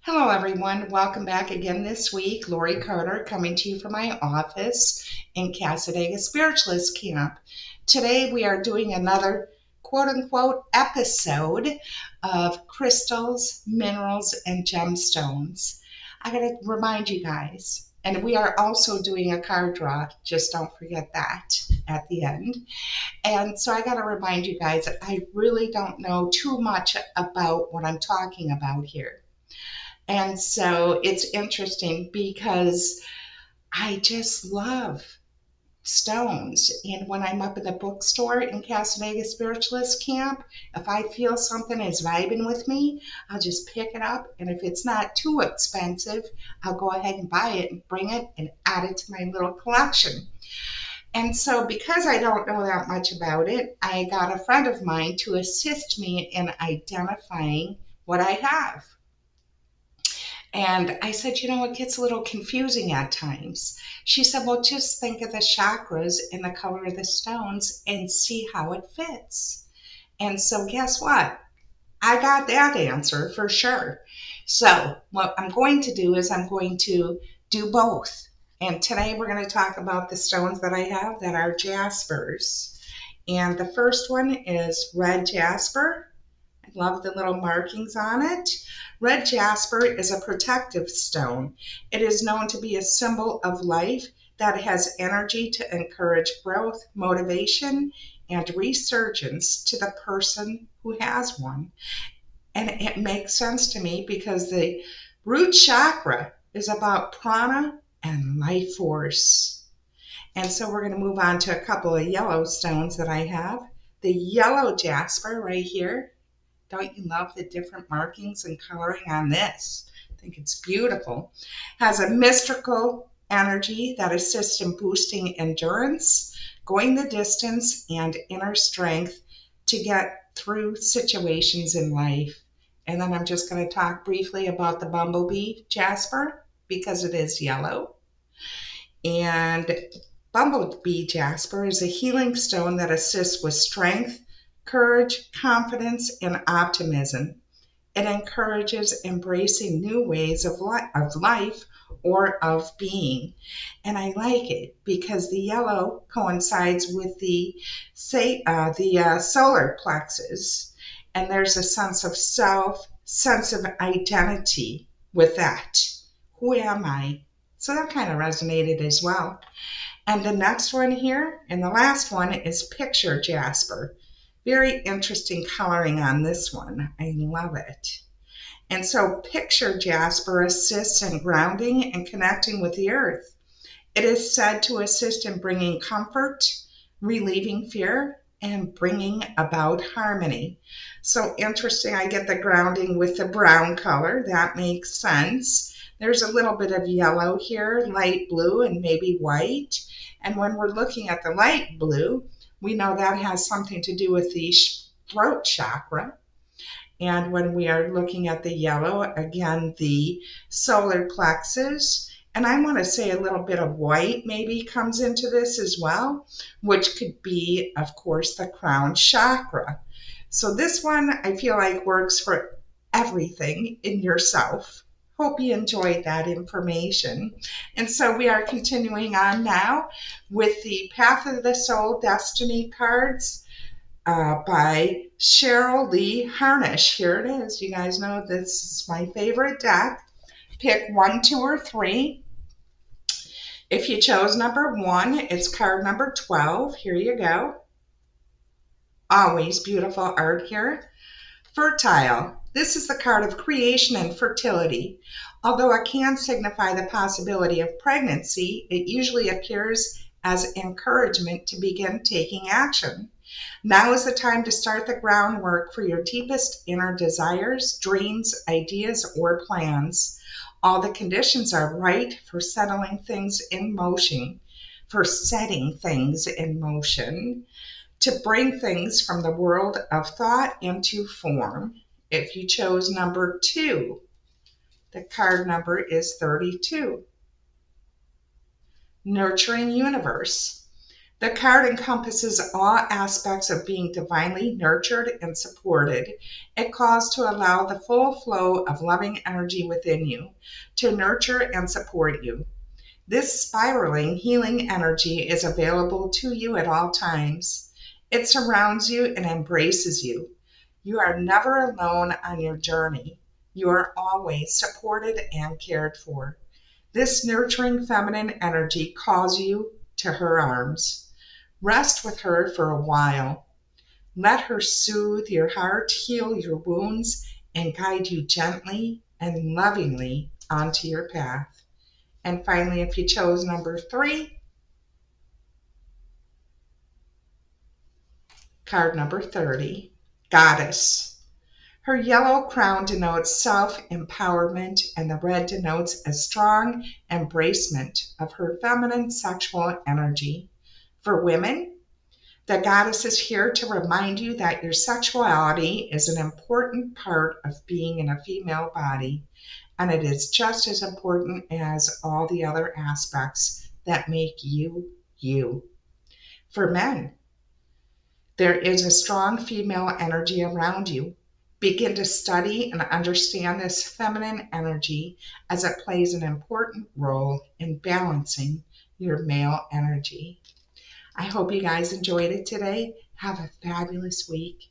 Hello, everyone. Welcome back again this week. LoriCarter coming to you from my office in Casadega Spiritualist Camp. Today we are doing another quote-unquote episode of crystals, minerals, and gemstones. I got to remind you guys, and we are also doing a card draw. Just don't forget that at the end. And so I got to remind you guys that I really don't know too much about what I'm talking about here. And so it's interesting because I just love stones. And when I'm up in the bookstore in Casadega Spiritualist Camp, if I feel something is vibing with me, I'll just pick it up. And if it's not too expensive, I'll go ahead and buy it and bring it and add it to my little collection. And so because I don't know that much about it, I got a friend of mine to assist me in identifying what I have. And I said, it gets a little confusing at times. She said, well, just think of the chakras and the color of the stones and see how it fits. And so guess what? I got that answer for sure. So what I'm going to do is I'm going to do both. And today we're going to talk about the stones that I have that are Jaspers. And the first one is red jasper. I love the little markings on it. Red jasper is a protective stone. It is known to be a symbol of life that has energy to encourage growth, motivation, and resurgence to the person who has one. And it makes sense to me because the root chakra is about prana and life force. And so we're going to move on to a couple of yellow stones that I have. The yellow jasper right here. Don't you love the different markings and coloring on this? I think it's beautiful. Has a mystical energy that assists in boosting endurance, going the distance, and inner strength to get through situations in life. And then I'm just going to talk briefly about the Bumblebee jasper because it is yellow. And Bumblebee jasper is a healing stone that assists with strength, courage, confidence, and optimism. It encourages embracing new ways of life or of being. And I like it because the yellow coincides with the solar plexus. And there's a sense of self, sense of identity with that. Who am I? So that kind of resonated as well. And the next one here, and the last one, is picture jasper. Very interesting coloring on this one. I love it. And so picture jasper assists in grounding and connecting with the earth. It is said to assist in bringing comfort, relieving fear, and bringing about harmony. So interesting, I get the grounding with the brown color. That makes sense. There's a little bit of yellow here, light blue, and maybe white. And when we're looking at the light blue, we know that has something to do with the throat chakra. And when we are looking at the yellow, again, the solar plexus. And I want to say a little bit of white maybe comes into this as well, which could be, of course, the crown chakra. So this one I feel like works for everything in yourself. Hope you enjoyed that information. And so we are continuing on now with the Path of the Soul Destiny cards by Cheryl Lee Harnish. Here it is. You guys know this is my favorite deck. Pick 1, 2, or 3. If you chose number 1, it's card number 12. Here you go. Always beautiful art here. Fertile. This is the card of creation and fertility. Although it can signify the possibility of pregnancy, it usually appears as encouragement to begin taking action. Now is the time to start the groundwork for your deepest inner desires, dreams, ideas, or plans. All the conditions are right for settling things in motion, for setting things in motion, to bring things from the world of thought into form. If you chose number 2, the card number is 32. Nurturing universe. The card encompasses all aspects of being divinely nurtured and supported. It calls to allow the full flow of loving energy within you to nurture and support you. This spiraling, healing energy is available to you at all times. It surrounds you and embraces you. You are never alone on your journey. You are always supported and cared for. This nurturing feminine energy calls you to her arms. Rest with her for a while. Let her soothe your heart, heal your wounds, and guide you gently and lovingly onto your path. And finally, if you chose number 3, card number 30, Goddess. Her yellow crown denotes self-empowerment, and the red denotes a strong embracement of her feminine sexual energy. For women, the goddess is here to remind you that your sexuality is an important part of being in a female body, and it is just as important as all the other aspects that make you, you. For men, there is a strong female energy around you. Begin to study and understand this feminine energy as it plays an important role in balancing your male energy. I hope you guys enjoyed it today. Have a fabulous week.